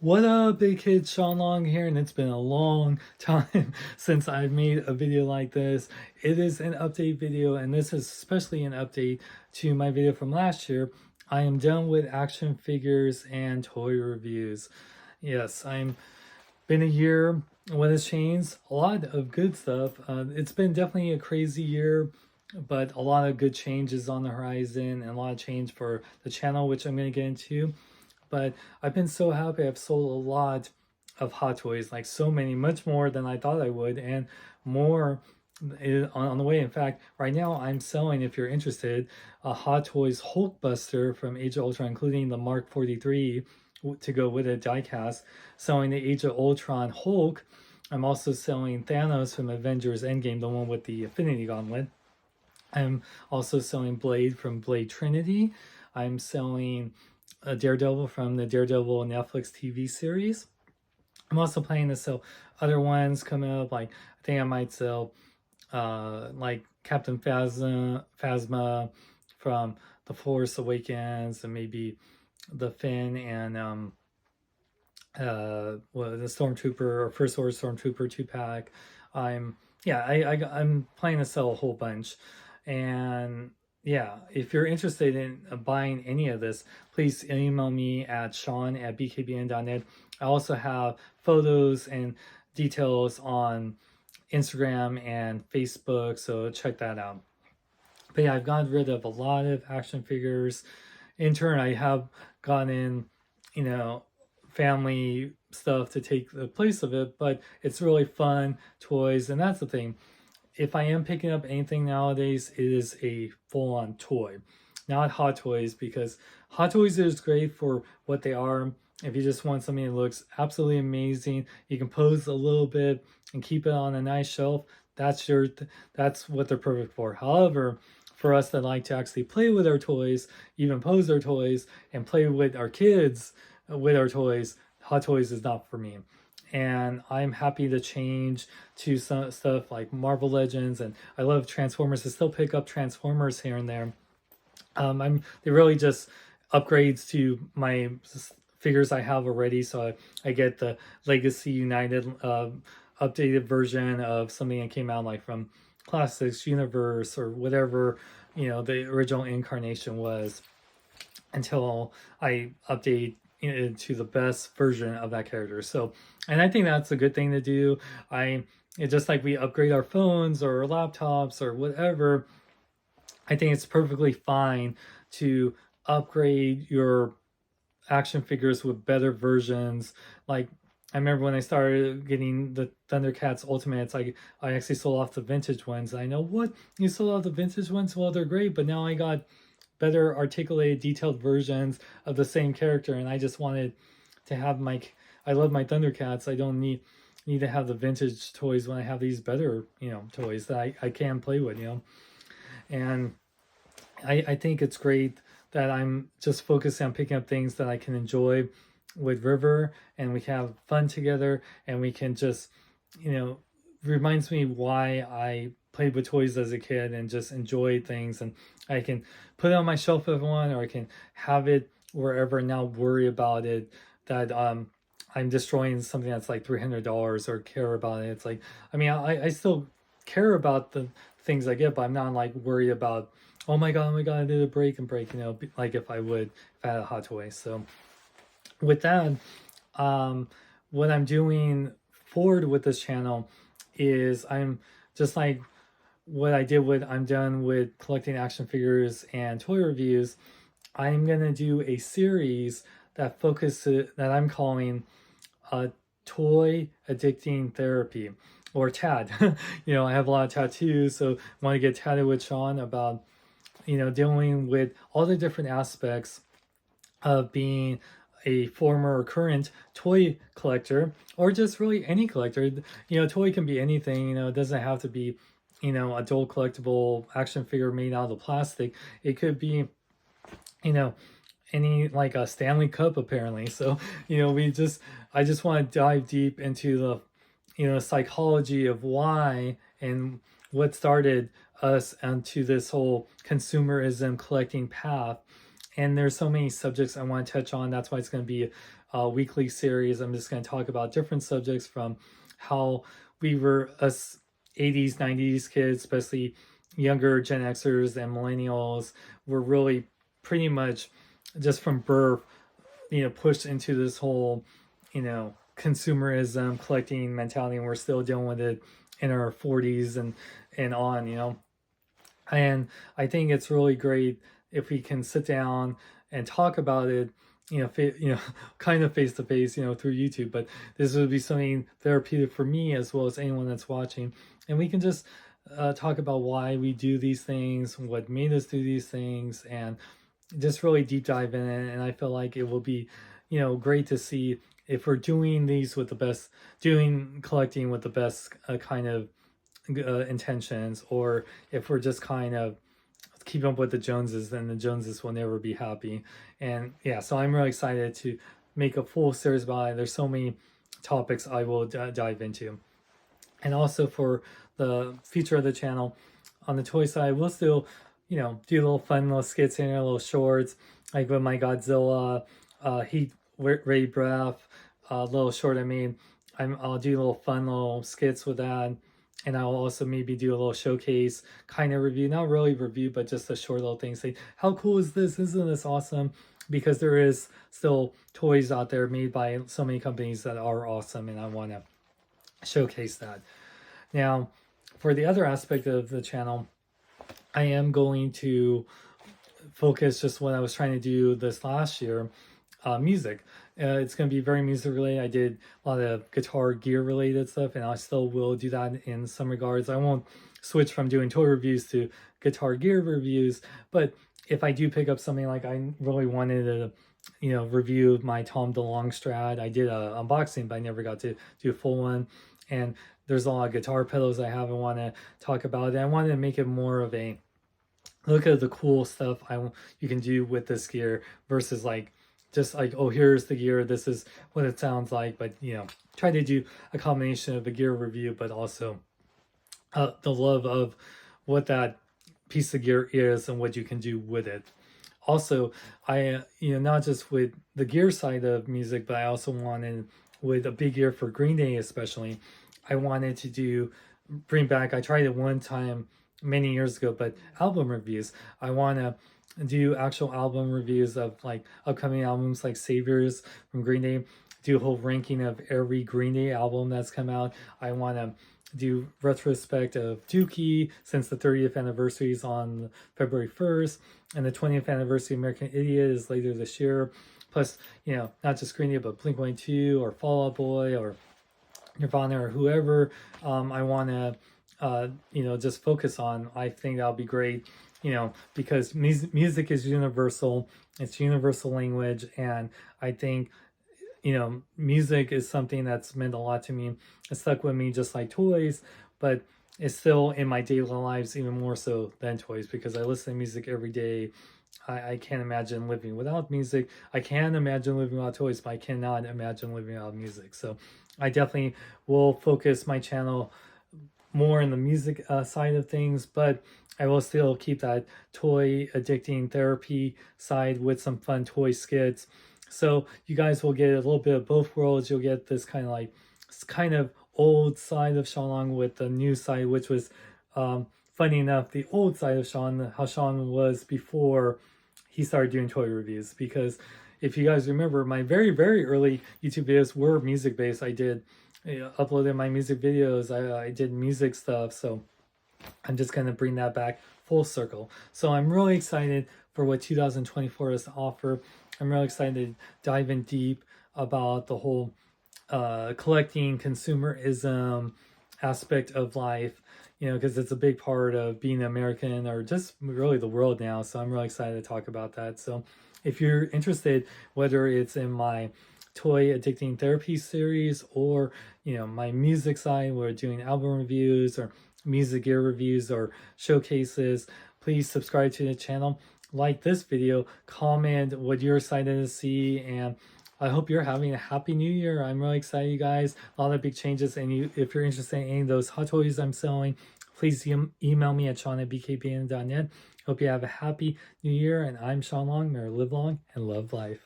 What up, big kid? Sean Long here, and it's been a long time since I've made a video like this. It is an update video, and this is especially an update to my video from last year. I am done with action figures and toy reviews. Yes, I'm been a year. What has changed? A lot of good stuff. It's been definitely a crazy year, but a lot of good changes on the horizon and a lot of change for the channel, which I'm going to get into. But I've been so happy. I've sold a lot of Hot Toys, like so many, much more than I thought I would, and more on the way. In fact, right now I'm selling, if you're interested, a Hot Toys Hulkbuster from Age of Ultron, including the Mark 43 to go with a diecast, selling the Age of Ultron Hulk. I'm also selling Thanos from Avengers Endgame, the one with the Infinity Gauntlet. I'm also selling Blade from Blade Trinity. I'm selling a Daredevil from the Daredevil Netflix TV series. I'm also planning to sell other ones coming up. Like I think I might sell like Captain Phasma from The Force Awakens, and maybe the Finn and the Stormtrooper or First Order Stormtrooper 2-pack. I'm planning to sell a whole bunch. And yeah, if you're interested in buying any of this, please email me at sean@bkbn.net. I also have photos and details on Instagram and Facebook, so check that out. But yeah, I've gotten rid of a lot of action figures. In turn, I have gotten, family stuff to take the place of it, but it's really fun toys, and that's the thing. If I am picking up anything nowadays, it is a full-on toy, not Hot Toys, because Hot Toys is great for what they are. If you just want something that looks absolutely amazing, you can pose a little bit and keep it on a nice shelf. That's what they're perfect for. However, for us that like to actually play with our toys, even pose our toys, and play with our kids with our toys, Hot Toys is not for me. And I'm happy to change to some stuff like Marvel Legends, and I love Transformers. I still pick up Transformers here and there. They really just upgrades to my figures I have already. So I get the Legacy United updated version of something that came out like from Classics Universe or whatever, the original incarnation was, until I update into the best version of that character. So, and I think that's a good thing to do. It's just like we upgrade our phones or our laptops or whatever. I think it's perfectly fine to upgrade your action figures with better versions. Like I remember when I started getting the Thundercats Ultimates, I actually sold off the vintage ones. I know, what, you sold off the vintage ones? Well, they're great, but now I got better articulated, detailed versions of the same character, and I just wanted to have I love my Thundercats. I don't need to have the vintage toys when I have these better, toys that I can play with, And I think it's great that I'm just focusing on picking up things that I can enjoy with River, and we can have fun together, and we can just, reminds me why I played with toys as a kid and just enjoyed things. And I can put it on my shelf if I want, or I can have it wherever and not worry about it that I'm destroying something that's like $300 or care about it. It's like, I still care about the things I get, but I'm not like worried about, oh my god, I did a break, like if I had a Hot Toy. So with that, what I'm doing forward with this channel is I'm just like what I did with I'm done with collecting action figures and toy reviews. I'm gonna do a series that focuses, that I'm calling Toy Addicting Therapy, or TAT. I have a lot of tattoos, so I want to get tatted with Sean about dealing with all the different aspects of being a former or current toy collector, or just really any collector. Toy can be anything. It doesn't have to be adult collectible action figure made out of plastic. It could be any, like a Stanley Cup, apparently. So I just want to dive deep into the psychology of why and what started us onto this whole consumerism collecting path. And there's so many subjects I want to touch on. That's why it's going to be weekly series. I'm just going to talk about different subjects from how we were us 80s, 90s kids, especially younger Gen Xers and millennials, were really pretty much just from birth, pushed into this whole, consumerism, collecting mentality, and we're still dealing with it in our 40s and on. And I think it's really great if we can sit down and talk about it, kind of face to face, through YouTube. But this would be something therapeutic for me as well as anyone that's watching, and we can just talk about why we do these things, what made us do these things, and just really deep dive in it. And I feel like it will be, great to see if we're doing these with the best, collecting with the best kind of intentions, or if we're just kind of keeping up with the Joneses, then the Joneses will never be happy. And yeah, so I'm really excited to make a full series about it. There's so many topics I will dive into. And also for the future of the channel, on the toy side, we'll still, do little fun little skits in there, little shorts, like with my Godzilla, Heat Ray Breath, little short I made. I'll do little fun little skits with that. And I'll also maybe do a little showcase kind of review, not really review, but just a short little thing. Say, how cool is this? Isn't this awesome? Because there is still toys out there made by so many companies that are awesome, and I want to showcase that. Now, for the other aspect of the channel, I am going to focus just what I was trying to do this last year, music. It's going to be very music related. I did a lot of guitar gear related stuff, and I still will do that in some regards. I won't switch from doing toy reviews to guitar gear reviews, but if I do pick up something, like I really wanted to, review my Tom DeLonge Strat. I did a unboxing, but I never got to do a full one. And there's a lot of guitar pedals I have and want to talk about. And I wanted to make it more of a look at the cool stuff you can do with this gear versus just like, oh, here's the gear, this is what it sounds like. But try to do a combination of a gear review, but also the love of what that piece of gear is and what you can do with it. Also, I not just with the gear side of music, but I also wanted, with a big year for Green Day especially, I wanted to bring back, I tried it one time many years ago, but album reviews. I want to do actual album reviews of upcoming albums like Saviors from Green Day, do a whole ranking of every Green Day album that's come out. I want to do retrospect of Dookie, since the 30th anniversary is on February 1st, and the 20th anniversary of American Idiot is later this year. Plus, not just Green Day, but Blink-182 or Fall Out Boy or Nirvana or whoever I want to, just focus on. I think that'll be great, because music is universal. It's universal language, and I think, music is something that's meant a lot to me. It stuck with me just like toys, but it's still in my daily lives even more so than toys, because I listen to music every day. I can't imagine living without music. I can imagine living without toys, but I cannot imagine living without music. So I definitely will focus my channel more in the music side of things, but I will still keep that toy addicting therapy side with some fun toy skits. So you guys will get a little bit of both worlds. You'll get this kind of old side of Sean with the new side, which was funny enough, the old side of Sean, how Sean was before he started doing toy reviews. Because if you guys remember, my very, very early YouTube videos were music based. I did uploaded my music videos. I did music stuff. So I'm just going to bring that back full circle. So I'm really excited for what 2024 has to offer. I'm really excited to dive in deep about the whole collecting, consumerism aspect of life, because it's a big part of being American, or just really the world now. So I'm really excited to talk about that. So if you're interested, whether it's in my toy addicting therapy series or my music side, where we're doing album reviews or music gear reviews or showcases, please subscribe to the channel, like this video, comment what you're excited to see, and I hope you're having a happy new year. I'm really excited, you guys. A lot of big changes, and if you're interested in any of those hot toys I'm selling, please email me at sean@bkbn.net. Hope you have a happy new year, and I'm Sean Long. May you live long and love life.